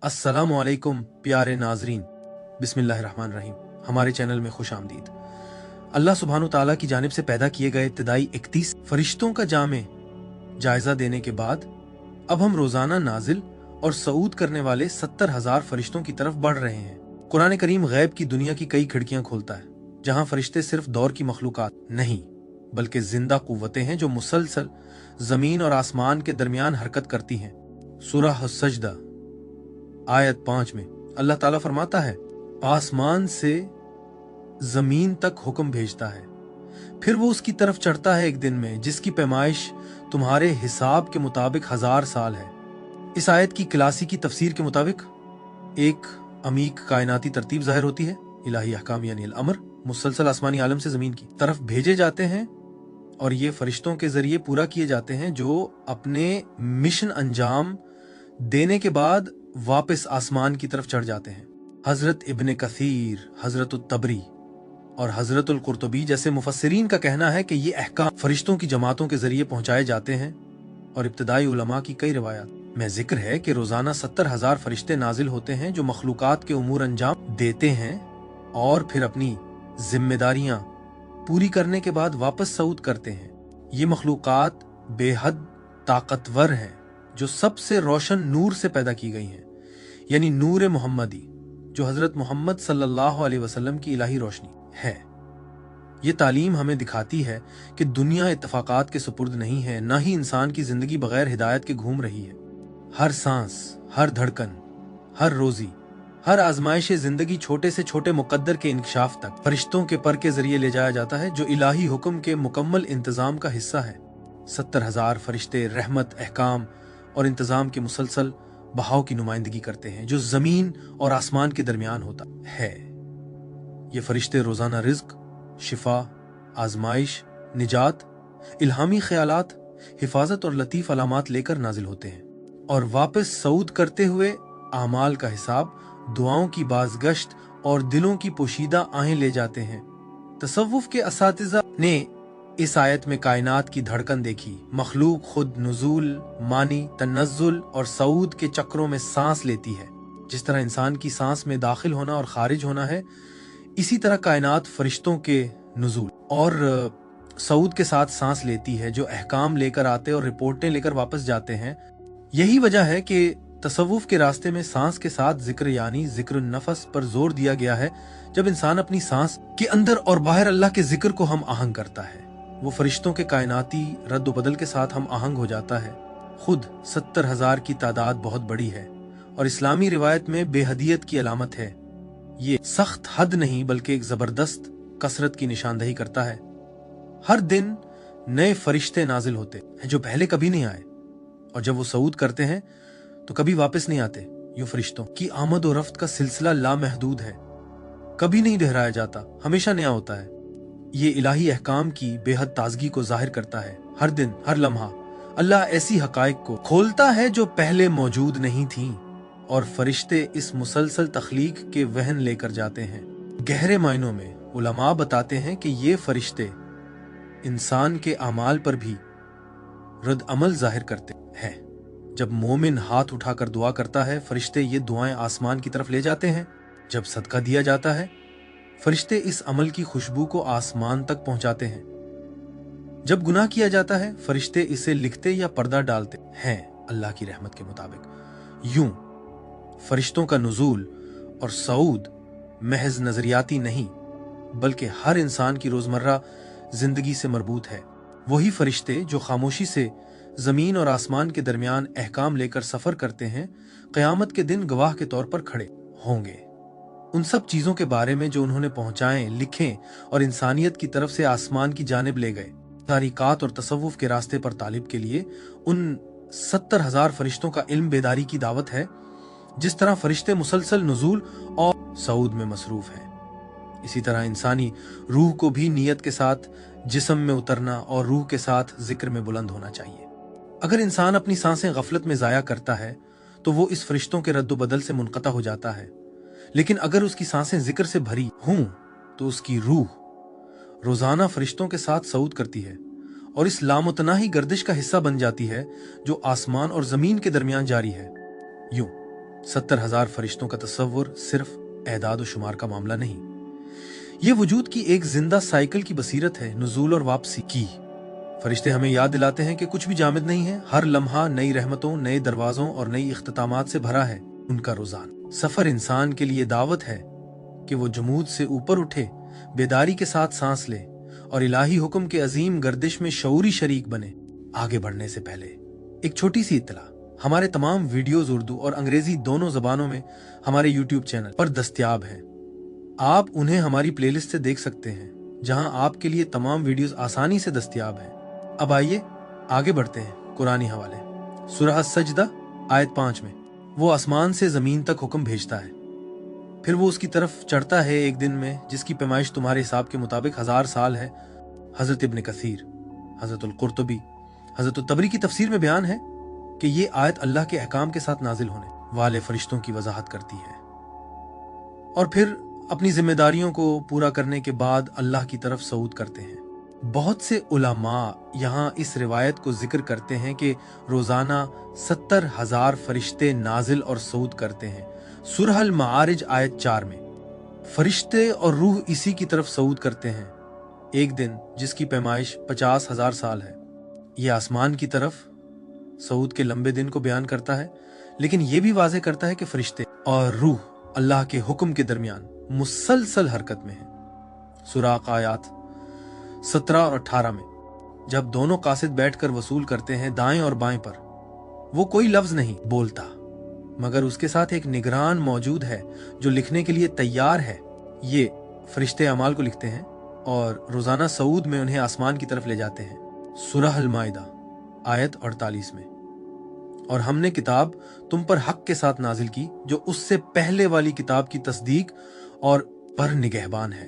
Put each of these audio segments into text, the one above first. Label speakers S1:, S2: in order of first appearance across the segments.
S1: अस्सलामु अलैकुम प्यारे नाजरीन, बिस्मिल्लाहिर्रहमानिर्रहीम। हमारे चैनल में खुश आमदीद। अल्लाह सुब्हानु ताला की जानिब से पैदा किए गए इब्तिदाई 31 फरिश्तों का जामे जायजा देने के बाद अब हम रोजाना नाजिल और सऊद करने वाले 70,000 फरिश्तों की तरफ बढ़ रहे हैं। कुरान करीम गैब की दुनिया की कई खिड़कियां खोलता है, जहां फरिश्ते सिर्फ दौर की मखलूकात नहीं बल्कि जिंदा कुव्वतें हैं जो मुसलसल जमीन और आसमान के दरमियान हरकत करती हैं। सूरह सजदा आयत 5 में अल्लाह ताला फरमाता है, आसमान से जमीन तक हुक्म भेजता है, फिर वो उसकी तरफ चढ़ता है एक दिन में जिसकी पैमाइश तुम्हारे हिसाब के मुताबिक 1000 साल है। इस आयत की क्लासी की तफसीर के मुताबिक एक अमीक कायनाती तरतीब जाहिर होती है। इलाही अहकाम यानी अमर मुसलसल आसमानी आलम से जमीन की तरफ भेजे जाते हैं और ये फरिश्तों के जरिए पूरा किए जाते हैं जो अपने मिशन अंजाम देने के बाद वापस आसमान की तरफ चढ़ जाते हैं। हजरत इब्ने कसीर, हजरत तबरी और हजरत कुर्तुबी जैसे मुफस्सिरीन का कहना है कि ये अहकाम फरिश्तों की जमातों के जरिए पहुंचाए जाते हैं और इब्तिदाई उलमा की कई रिवायात में जिक्र है कि रोजाना 70,000 फरिश्ते नाजिल होते हैं जो मखलूकात के उमूर अंजाम देते हैं और फिर अपनी जिम्मेदारियां पूरी करने के बाद वापस सऊद करते हैं। ये मखलूकात बेहद ताकतवर हैं जो सबसे रोशन नूर से पैदा की गई हैं, यानी नूर मोहम्मदी जो हजरत मोहम्मद सल्लल्लाहु अलैहि वसल्लम की इलाही रोशनी है। ये तालीम हमें दिखाती है कि दुनिया इत्तफाकात के सुपुर्द नहीं है, ना ही इंसान की जिंदगी बगैर हिदायत के घूम रही है। हर सांस, हर धड़कन, हर रोजी, हर आजमाइश जिंदगी छोटे से छोटे मुकद्दर के इंकशाफ तक फरिश्तों के पर के जरिए ले जाया जाता है जो इलाही हुक्म के मुकम्मल इंतजाम का हिस्सा है। 70,000 फरिश्ते रहमत, अहकाम और इंतजाम के मुसलसल बहाव की नुमाइंदगी करते हैं जो जमीन और आसमान के दरमियान होता है। ये फरिश्ते रोजाना रिज्क, शिफा, आजमाइश, निजात, इल्हामी ख्यालात, हिफाजत और लतीफ अलामात लेकर नाजिल होते हैं और वापस सऊद करते हुए आमाल का हिसाब, दुआओं की बाज़गश्त और दिलों की पोशीदा आहें ले जाते हैं। तसव्वुफ के असातिज़ा ने इस आयत में कायनात की धड़कन देखी। मखलूक खुद नुज़ूल, मानी, तनज़्ज़ुल और सऊद के चक्रों में सांस लेती है। जिस तरह इंसान की सांस में दाखिल होना और खारिज होना है, इसी तरह कायनात फरिश्तों के नुज़ूल और सऊद के साथ सांस लेती है जो अहकाम लेकर आते और रिपोर्टें लेकर वापस जाते हैं। यही वजह है कि तसव्वुफ के रास्ते में सांस के साथ जिक्र यानी जिक्र नफस पर जोर दिया गया है। जब इंसान अपनी सांस के अंदर और बाहर अल्लाह के जिक्र को हम आहंग करता है, वो फरिश्तों के कायनाती रद्द बदल के साथ हम आहंग हो जाता है। खुद 70,000 की तादाद बहुत बड़ी है और इस्लामी रिवायत में बेहदियत की अलामत है। ये सख्त हद नहीं बल्कि एक जबरदस्त कसरत की निशानदही करता है। हर दिन नए फरिश्ते नाजिल होते हैं जो पहले कभी नहीं आए, और जब वो सऊद करते हैं तो कभी वापस नहीं आते। यूं फरिश्तों की आमद और रफ्त का सिलसिला लामहदूद है, कभी नहीं दोहराया जाता, हमेशा नया होता है। ये इलाही अहकाम की बेहद ताजगी को जाहिर करता है। हर दिन, हर लम्हा अल्लाह ऐसी हकाइक को खोलता है जो पहले मौजूद नहीं थी और फरिश्ते इस मुसलसल तख्लीक के वहन लेकर जाते हैं। गहरे मायनों में उलमा बताते हैं कि ये फरिश्ते इंसान के अमाल पर भी रद्द अमल जाहिर करते हैं। जब मोमिन हाथ उठाकर दुआ करता है, फरिश्ते ये दुआएं आसमान की तरफ ले जाते हैं। जब सदका दिया जाता है, फरिश्ते इस अमल की खुशबू को आसमान तक पहुंचाते हैं। जब गुनाह किया जाता है, फरिश्ते इसे लिखते या पर्दा डालते हैं अल्लाह की रहमत के मुताबिक। यूं फरिश्तों का नुज़ूल और सऊद महज नजरियाती नहीं बल्कि हर इंसान की रोजमर्रा जिंदगी से मरबूत है। वही फरिश्ते जो खामोशी से जमीन और आसमान के दरमियान अहकाम लेकर सफर करते हैं, क़यामत के दिन गवाह के तौर पर खड़े होंगे उन सब चीजों के बारे में जो उन्होंने पहुंचाएं, लिखें और इंसानियत की तरफ से आसमान की जानिब ले गए। तारीकात और तसव्वुफ के रास्ते पर तालिब के लिए उन 70,000 फरिश्तों का इल्म बेदारी की दावत है। जिस तरह फरिश्ते मुसलसल नुज़ूल और सऊद में मसरूफ हैं, इसी तरह इंसानी रूह को भी नियत के साथ जिस्म में उतरना और रूह के साथ जिक्र में बुलंद होना चाहिए। अगर इंसान अपनी सांसें गफलत में जाया करता है तो वो इस फरिश्तों के रद्द बदल से मुनक़ता हो जाता है, लेकिन अगर उसकी सांसें जिक्र से भरी हों तो उसकी रूह रोजाना फरिश्तों के साथ सऊद करती है और इस लामुतनाही गर्दिश का हिस्सा बन जाती है जो आसमान और जमीन के दरमियान जारी है। यूं 70,000 फरिश्तों का तस्वुर सिर्फ एदाद और शुमार का मामला नहीं, ये वजूद की एक जिंदा साइकिल की बसीरत है, नुज़ूल और वापसी की। फरिश्ते हमें याद दिलाते हैं कि कुछ भी जामिद नहीं है, हर लम्हा नई रहमतों, नए दरवाजों और नई इख्तितामात से भरा है। उनका रुझान सफर इंसान के लिए दावत है कि वो जमूद से ऊपर उठे, बेदारी के साथ सांस ले और इलाही हुक्म के अजीम गर्दिश में शऊरी शरीक बने। आगे बढ़ने से पहले एक छोटी सी इत्तला, हमारे तमाम वीडियोस उर्दू और अंग्रेजी दोनों जबानों में हमारे यूट्यूब चैनल पर दस्तयाब हैं। आप उन्हें हमारी प्लेलिस्ट से देख सकते हैं, जहां आपके लिए तमाम वीडियोस आसानी से दस्तयाब हैं। अब आइए आगे बढ़ते हैं कुरानी हवाले। सूरह सजदा आयत 5 में वो आसमान से जमीन तक हुक्म भेजता है, फिर वो उसकी तरफ चढ़ता है एक दिन में जिसकी पैमाइश तुम्हारे हिसाब के मुताबिक 1000 साल है। हजरत इब्न कसीर, हजरत अल कुर्तुबी, हजरत तबरी की तफसीर में बयान है कि ये आयत अल्लाह के अहकाम के साथ नाजिल होने वाले फरिश्तों की वजाहत करती है और फिर अपनी जिम्मेदारियों को पूरा करने के बाद अल्लाह की तरफ सऊद करते हैं। बहुत से उलमा यहाँ इस रिवायत को जिक्र करते हैं कि रोजाना 70,000 फरिश्ते नाजिल और सऊद करते हैं। सूरह अल माआरिज आयत 4 में फरिश्ते और रूह इसी की तरफ सऊद करते हैं एक दिन जिसकी पैमाइश 50,000 साल है। ये आसमान की तरफ सऊद के लंबे दिन को बयान करता है, लेकिन यह भी वाज़ेह करता है कि फरिश्ते और रूह अल्लाह के हुक्म के दरमियान मुसलसल हरकत में है। सुराक आयात 17 और 18 में जब दोनों कासिद बैठकर वसूल करते हैं दाएं और बाएं पर, वो कोई लफ्ज नहीं बोलता मगर उसके साथ एक निगरान मौजूद है जो लिखने के लिए तैयार है। ये फरिश्ते अमाल को लिखते हैं और रोजाना सऊद में उन्हें आसमान की तरफ ले जाते हैं। सूरह अल माइदा आयत 48 में, और हमने किताब तुम पर हक के साथ नाजिल की जो उससे पहले वाली किताब की तस्दीक और पर निगहबान है,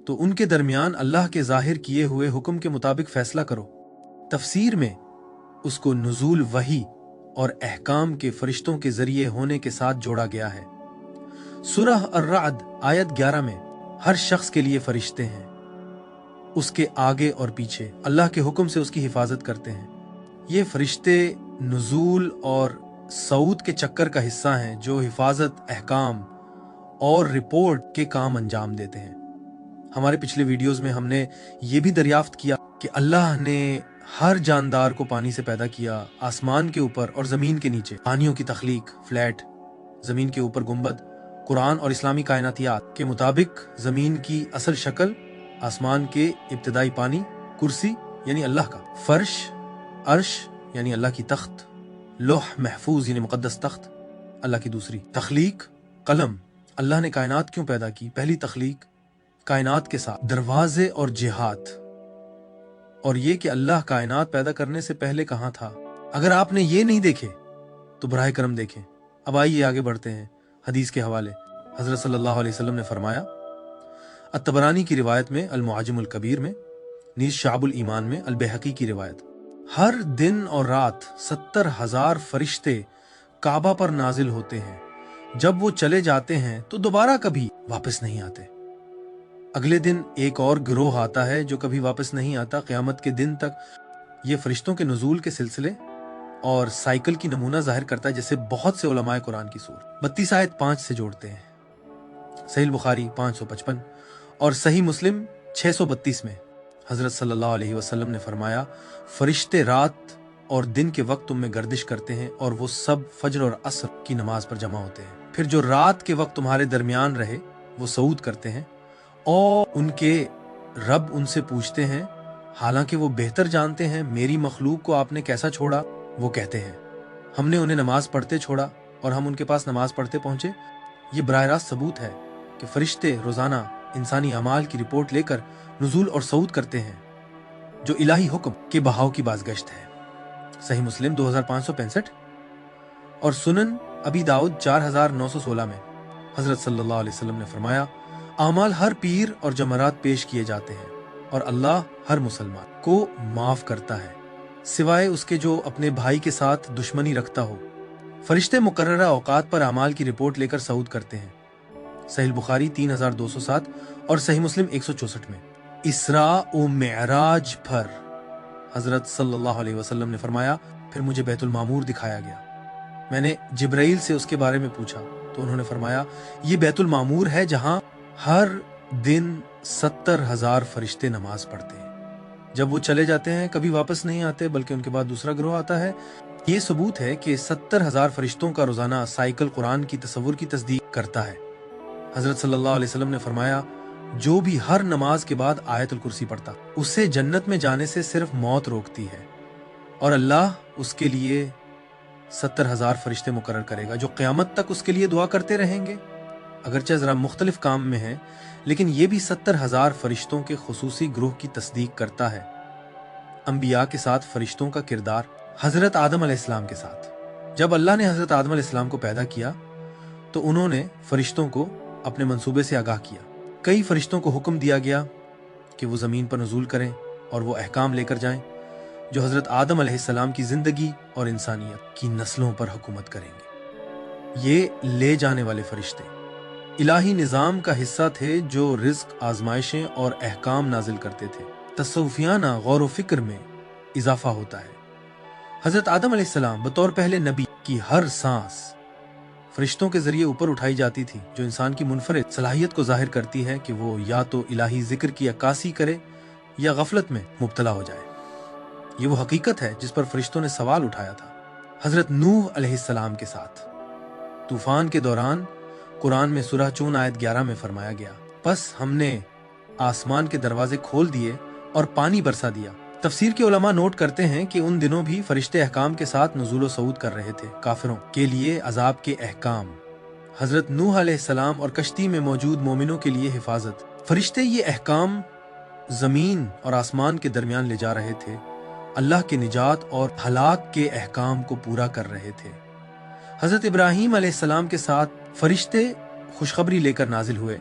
S1: तो उनके दरमियान अल्लाह के जाहिर किए हुए हुक्म के मुताबिक फैसला करो। तफसीर में उसको नुज़ूल वही और अहकाम के फरिश्तों के जरिए होने के साथ जोड़ा गया है। सूरह अर्रअद आयत 11 में हर शख्स के लिए फरिश्ते हैं, उसके आगे और पीछे अल्लाह के हुक्म से उसकी हिफाजत करते हैं। ये फरिश्ते नुज़ूल और सऊद के चक्कर का हिस्सा हैं जो हिफाजत, अहकाम और रिपोर्ट के काम अंजाम देते हैं। हमारे पिछले वीडियोस में हमने ये भी दरियाफ्त किया कि अल्लाह ने हर जानदार को पानी से पैदा किया, आसमान के ऊपर और जमीन के नीचे। पानियों की तख्लीक, फ्लैट, जमीन के ऊपर गुंबद। कुरान और इस्लामी कायनातियात के मुताबिक जमीन की असल शक्ल, आसमान के इब्तदाई पानी, कुर्सी यानी अल्लाह का, फर्श, अर्श यानी अल्लाह की तख्त, लोह महफूज यानी मुकद्दस तख्त अल्लाह की दूसरी तख्लीक, कलम। अल्लाह ने कायनात क्यों पैदा की? पहली तख्लीक कायनात के साथ, दरवाजे और जिहाद, और ये कि अल्लाह कायनात पैदा करने से पहले कहाँ था। अगर आपने ये नहीं देखे तो बराह करम देखें। अब आइए आगे बढ़ते हैं हदीस के हवाले। हजरत सल्लल्लाहु अलैहि वसल्लम ने फरमाया, अत-तबरानी की रिवायत में, अल-मुआजिमुल कबीर में, नीज शाबुल ईमान में, अल-बैहकी की रिवायत, हर दिन और रात 70,000 फरिश्ते काबा पर नाजिल होते हैं। जब वो चले जाते हैं तो दोबारा कभी वापस नहीं आते। अगले दिन एक और गिरोह आता है जो कभी वापस नहीं आता क़यामत के दिन तक। ये फरिश्तों के नुज़ूल के सिलसिले और साइकिल की नमूना जाहिर करता है, जैसे बहुत से उलमाए कुरान की सूरत 32 आयत 5 से जोड़ते हैं। सही बुखारी 555 और सही मुस्लिम 632 में हजरत सल्लल्लाहु अलैहि वसल्लम ने फरमाया, फरिश्ते रात और दिन के वक्त तुम में गर्दिश करते हैं और वो सब फज्र और असर की नमाज पर जमा होते हैं। फिर जो रात के वक्त तुम्हारे दरमियान रहे वो सऊद करते हैं और उनके रब उनसे पूछते हैं, हालांकि वो बेहतर जानते हैं, मेरी मखलूक को आपने कैसा छोड़ा? वो कहते हैं, हमने उन्हें नमाज पढ़ते छोड़ा और हम उनके पास नमाज पढ़ते पहुंचे। ये बराह रास्त सबूत है कि फरिश्ते रोजाना इंसानी अमाल की रिपोर्ट लेकर नुज़ूल और सऊद करते हैं, जो इलाही हुक्म के बहाव की बाज़गश्त है। सही मुस्लिम 2565 और सुनन अबी दाऊद 4916 में हजरत सल्लल्लाहु अलैहि वसल्लम ने फरमाया, आमाल हर पीर और जमरात पेश किए जाते हैं और अल्लाह हर मुसलमान को माफ करता है सिवाय उसके जो अपने भाई के साथ दुश्मनी रखता हो। फरिश्ते मुकर्ररा औकात पर अमाल की रिपोर्ट लेकर सऊद करते हैं। सही बुखारी 3207 और सही मुस्लिम 164 में। इसरा व मेराज पर हजरत सल्लल्लाहु अलैहि वसल्लम ने फरमाया, फिर मुझे बैतुल मामूर दिखाया गया मैंने जिब्राइल से उसके बारे में पूछा तो उन्होंने फरमाया, ये बैतुल मामूर है जहां हर दिन 70,000 फरिश्ते नमाज पढ़ते हैं। जब वो चले जाते हैं कभी वापस नहीं आते, बल्कि उनके बाद दूसरा ग्रोह आता है। ये सबूत है कि 70,000 फरिश्तों का रोजाना साइकिल कुरान की तसव्वुर की तस्दीक करता है। हजरत सल्लल्लाहु अलैहि वसल्लम ने फरमाया, जो भी हर नमाज के बाद आयतुल कुर्सी पढ़ता उसे जन्नत में जाने से सिर्फ मौत रोकती है, और अल्लाह उसके लिए 70,000 फरिश्ते मुकर्रर करेगा जो क़यामत तक उसके लिए दुआ करते रहेंगे। अगरचे ज़रा मुख्तलिफ काम में है, लेकिन ये भी 70,000 फरिश्तों के खुसूसी ग्रुह की तस्दीक करता है। अंबिया के साथ फरिश्तों का किरदार हजरत आदम अलैहिस्सलाम के साथ। जब अल्लाह ने हजरत आदम अलैहिस्सलाम को पैदा किया तो उन्होंने फरिश्तों को अपने मंसूबे से आगाह किया। कई फरिश्तों को हुक्म दिया गया कि वो ज़मीन पर नज़ूल करें और वो अहकाम लेकर जाएं जो हजरत आदम अलैहिस्सलाम की ज़िंदगी और इंसानियत की नस्लों पर हुकूमत करेंगे। ये ले जाने वाले फरिश्ते इलाही निज़ाम का हिस्सा थे जो रिज़्क, आजमाइशें और अहकाम नाजिल करते थे। तसव्वुफियाना गौर व फिक्र में इजाफा होता है। हजरत आदम अलैहिस्सलाम बतौर पहले नबी की हर सांस फरिश्तों के जरिए ऊपर उठाई जाती थी, जो इंसान की मुनफरिद सलाहियत को जाहिर करती है कि वो या तो इलाही जिक्र की अक्कासी करे या गफलत में मुब्तला हो जाए। ये वो हकीकत है जिस पर फरिश्तों ने सवाल उठाया था हजरत नूह अलैहिस्सलाम के साथ। तूफान के दौरान कुरान में सूरह चून आयत 11 में फरमाया गया, बस हमने आसमान के दरवाजे खोल दिए और पानी बरसा दिया। तफसीर के उलमा नोट करते हैं कि उन दिनों भी फरिश्ते अहकाम के साथ नुज़ूल व सऊद कर रहे थे। काफिरों के लिए अजाब के अहकाम, हजरत नूह अलैहिस्सलाम और कश्ती में मौजूद मोमिनों के लिए हिफाजत। फरिश्ते ये अहकाम जमीन और आसमान के दरमियान ले जा रहे थे, अल्लाह के निजात और हलाक के अहकाम को पूरा कर रहे थे। हजरत इब्राहीम अलैहिस्सलाम के साथ फरिश्ते खुशखबरी लेकर नाजिल हुए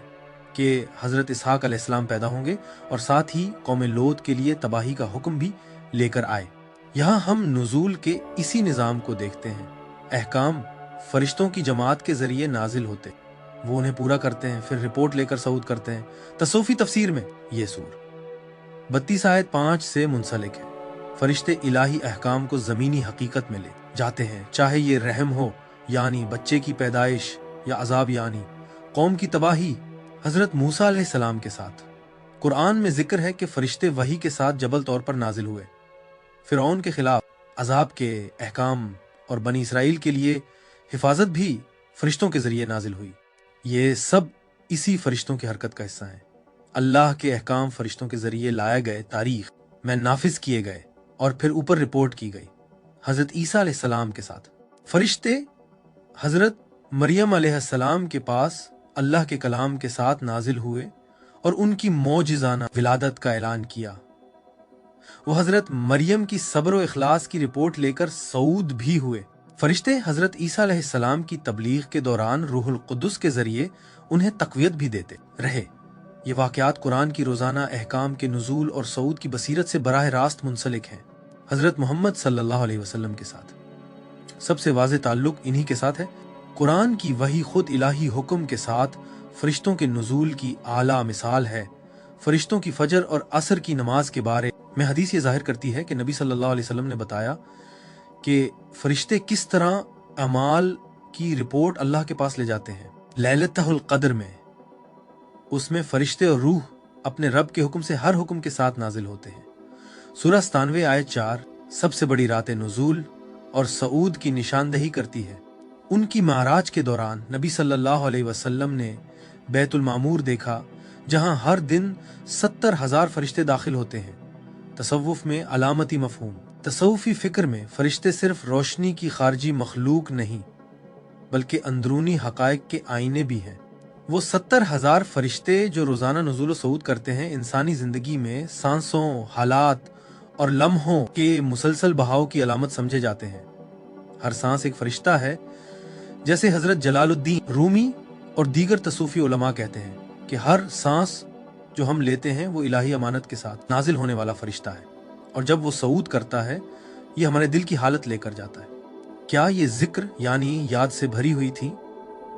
S1: कि हजरत इसहाक अलैहिस्सलाम पैदा होंगे, और साथ ही कौम लोत के लिए तबाही का हुक्म भी लेकर आए। यहाँ हम नुज़ूल के इसी निज़ाम को देखते हैं। अहकाम फरिश्तों की जमात के जरिए नाजिल होते, वो उन्हें पूरा करते हैं, फिर रिपोर्ट लेकर सऊद करते हैं। तसव्वुफी तफसीर में ये सूर 32 आयत 5 से मुंसलिक है। फरिश्ते इलाही अहकाम को ज़मीनी हकीकत में ले जाते हैं, चाहे ये रहम हो यानी बच्चे की पैदाइश, या अजाब यानी कौम की तबाही। हजरत मूसा अलैहिस्सलाम के साथ कुरान में जिक्र है कि फरिश्ते वही के साथ जबल तौर पर नाजिल हुए। फिरौन के खिलाफ अजाब के अहकाम और बनी इसराइल के लिए हिफाजत भी फरिश्तों के जरिए नाजिल हुई। ये सब इसी फरिश्तों की हरकत का हिस्सा है। अल्लाह के अहकाम फरिश्तों के जरिए लाए गए, तारीख में नाफिज किए गए और फिर ऊपर रिपोर्ट की गई। हजरत ईसा अलैहिस्सलाम के साथ फरिश्ते हजरत मरियम अलैहिस्सलाम के पास अल्लाह के कलाम के साथ नाजिल हुए और उनकी मौजिज़ाना विलादत का ऐलान किया। वो हजरत मरियम की सब्र व इखलास की रिपोर्ट लेकर सऊद भी हुए। फरिश्ते हजरत ईसा अलैहिस्सलाम की तबलीग के दौरान रूहुल कुद्दुस के जरिए उन्हें तक़वियत भी देते रहे। ये वाक़यात कुरान की रोज़ाना अहकाम के नुज़ूल और सऊद की बसीरत से बराह रास्त मुंसलिक हैं। हजरत मोहम्मद सल्लल्लाहु अलैहि वसल्लम के साथ सबसे वाज़ेह ताल्लुक इन्हीं के साथ है। कुरान की वही खुद इलाही हुक्म के साथ फरिश्तों के नुज़ूल की आला मिसाल है। फरिश्तों की फजर और असर की नमाज के बारे में हदीस ये जाहिर करती है कि नबी सल्लल्लाहु अलैहि वसल्लम ने बताया कि फरिश्ते किस तरह अमाल की रिपोर्ट अल्लाह के पास ले जाते हैं। लैलतुल क़द्र में उसमें फरिश्ते और रूह अपने रब के हुक्म से हर हुक्म के साथ नाजिल होते हैं। सूरह 97 आयत 4 सबसे बड़ी रात नुज़ूल और सऊद की निशानदही करती है। उनकी माराज के दौरान नबी सल्लल्लाहु अलैहि वसल्लम ने बैतुल मामूर देखा, जहां हर दिन 70,000 फरिश्ते दाखिल होते हैं। तसव्वुफ में अलामती मफहूम, तसव्वुफी फिक्र में फरिश्ते सिर्फ रोशनी की खारजी मखलूक नहीं बल्कि अंदरूनी हकायक के आईने भी हैं। वो 70,000 फरिश्ते जो रोजाना नुज़ूल सऊद करते हैं, इंसानी जिंदगी में सांसों, हालात और लम्हों के मुसलसल बहाव की अलामत समझे जाते हैं। हर सांस एक फरिश्ता है, जैसे हजरत जलालुद्दीन रूमी और दीगर तसूफी उलमा कहते हैं कि हर सांस जो हम लेते हैं वो इलाही अमानत के साथ नाजिल होने वाला फरिश्ता है, और जब वो सऊद करता है ये हमारे दिल की हालत लेकर जाता है। क्या ये जिक्र यानी याद से भरी हुई थी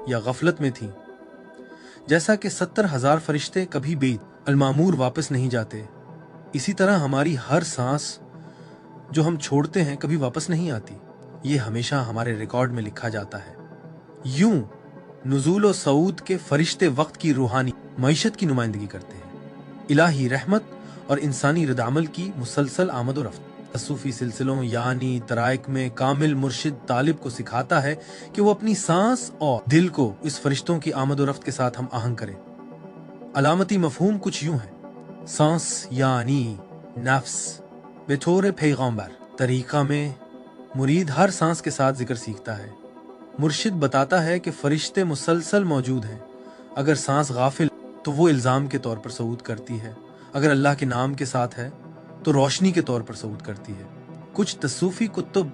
S1: या गफलत में थी? जैसा कि 70,000 फरिश्ते कभी भी अलमामूर वापस नहीं जाते, इसी तरह हमारी हर सांस जो हम छोड़ते हैं कभी वापस नहीं आती। ये हमेशा हमारे रिकॉर्ड में लिखा जाता है। यूं नुज़ूल और सऊद के फरिश्ते वक्त की रूहानी मईशत की नुमाइंदगी करते हैं। इलाही रहमत और इंसानी रद्द-अमल की मुसलसल आमद और रफ्त सूफी सिलसिलों यानी तराइक में कामिल मुर्शिद तालिब को सिखाता है कि वो अपनी सांस और दिल को इस फरिश्तों की आमद और रफ्त के साथ हम आहंग करें। अलामती मफहूम कुछ यूं है। सांस यानी नफ्स बेतौर पैगंबर। तरीका में मुरीद हर सांस के साथ जिक्र सीखता है। मुर्शिद बताता है कि फरिश्ते मुसलसल मौजूद हैं। अगर सांस गाफिल तो वो इल्जाम के तौर पर सऊद करती है, अगर अल्लाह के नाम के साथ है तो रोशनी के तौर पर सऊद करती है। कुछ तसूफी कुतुब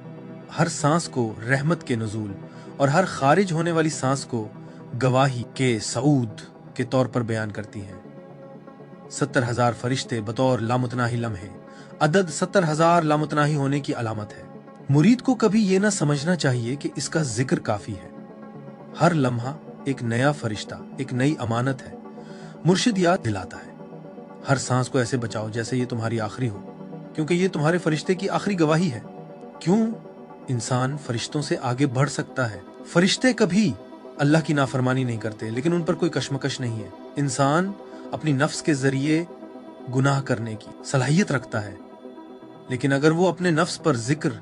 S1: हर सांस को रहमत के नुज़ूल और हर खारिज होने वाली सांस को गवाही के सऊद के तौर पर बयान करती हैं। 70,000 फरिश्ते बतौर लामुतनाही लम्हे। अदद 70,000 लामुतनाही होने की अलामत है। मुरीद को कभी ये ना समझना चाहिए कि इसका जिक्र काफी है। हर लम्हा एक नया फरिश्ता, एक नई अमानत है। मुर्शिद याद दिलाता है, हर सांस को ऐसे बचाओ जैसे ये तुम्हारी आखिरी हो, क्योंकि ये तुम्हारे फरिश्ते की आखिरी गवाही है। क्यों इंसान फरिश्तों से आगे बढ़ सकता है। फरिश्ते कभी अल्लाह की नाफरमानी नहीं करते, लेकिन उन पर कोई कशमकश नहीं है। इंसान अपनी नफ्स के जरिए गुनाह करने की सलाहियत रखता है, लेकिन अगर वो अपने नफ्स पर जिक्र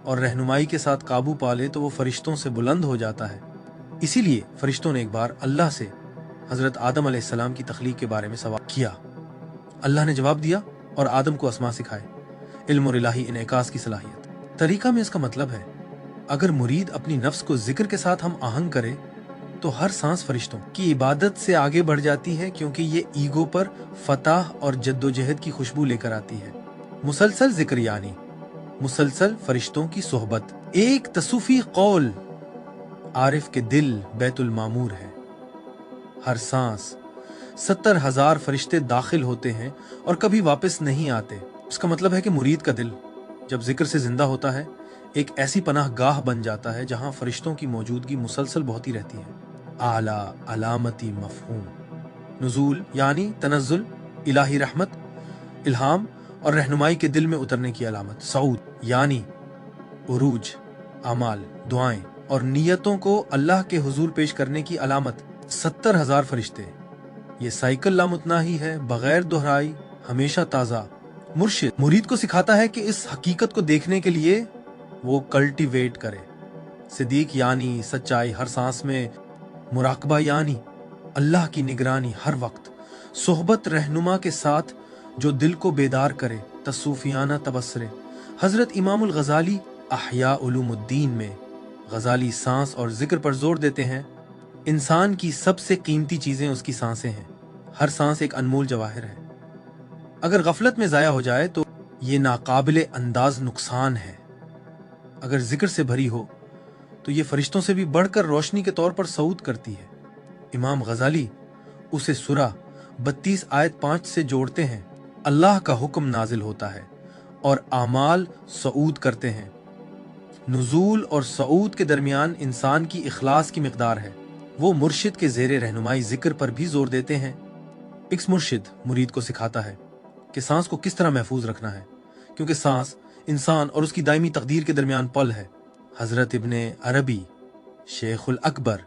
S1: और रहनुमाई के साथ काबू पा ले तो वो फरिश्तों से बुलंद हो जाता है। इसीलिए फरिश्तों ने एक बार अल्लाह से हजरत आदम अलैहिस्सलाम की तख्लीक के बारे में सवाल किया। अल्लाह ने जवाब दिया और आदम को अस्मा सिखाए, इल्म और इलाही इनेकास की सलाहियत। तरीका में इसका मतलब है, अगर मुरीद अपनी नफ्स को जिक्र के साथ हम आहंग करे तो हर सांस फरिश्तों की इबादत से आगे बढ़ जाती है, क्योंकि ये ईगो पर फतह और जद्दोजहद की खुशबू लेकर आती है। मुसलसल जिक्र यानी मुसलसल फरिश्तों की सोहबत। एक तसूफी कौल, आरिफ के दिल बैतुल मामूर है। हर सांस 70,000 फरिश्ते दाखिल होते हैं और कभी वापस नहीं आते। इसका मतलब है कि मुरीद का दिल जब जिक्र से जिंदा होता है, एक ऐसी पनाह गाह बन जाता है जहां फरिश्तों की मौजूदगी मुसलसल बहती रहती है। आला अलामती मफहूम। नुज़ूल यानी तनज़्ज़ुल, इलाही रहमत, इल्हाम और रहनुमाई के दिल में उतरने की अलामत। सऊद यानी उरूज, अमाल, दुआएं और नियतों को अल्लाह के हुजूर पेश करने की अलामत। 70,000 फरिश्ते, ये साइकिल लामुतनाही है, बगैर दोहराई, हमेशा ताज़ा। मुर्शिद मुरीद को सिखाता है कि इस हकीकत को देखने के लिए वो कल्टीवेट करे। सिद्दीक यानी सच्चाई, हर सांस में मुराकबा यानी अल्लाह की निगरानी हर वक्त। सोहबत रहनुमा के साथ जो दिल को बेदार करे, तसूफियाना तबसरे। हजरत इमामुल गजाली अहया उलूमुद्दीन में गजाली सांस और जिक्र पर जोर देते हैं। इंसान की सबसे कीमती चीजें उसकी सांसें हैं। हर सांस एक अनमोल जवाहिर है। अगर गफलत में जाया हो जाए तो ये नाकाबिले अंदाज नुकसान है। अगर जिक्र से भरी हो तो ये फरिश्तों से भी बढ़कर रोशनी के तौर पर सऊद करती है। इमाम गजाली उसे सूरा 32 आयत 5 से जोड़ते हैं। अल्लाह का हुक्म नाजिल होता है और आमाल सऊद करते हैं। नुज़ूल और सऊद के दरमियान इंसान की इखलास की मिकदार है। वो मुर्शिद के ज़ेरे रहनुमाई जिक्र पर भी जोर देते हैं। एक मुर्शिद मुरीद को सिखाता है कि सांस को किस तरह महफूज रखना है, क्योंकि सांस इंसान और उसकी दायमी तकदीर के दरमियान पल है। हजरत इब्ने अरबी शेखुल अकबर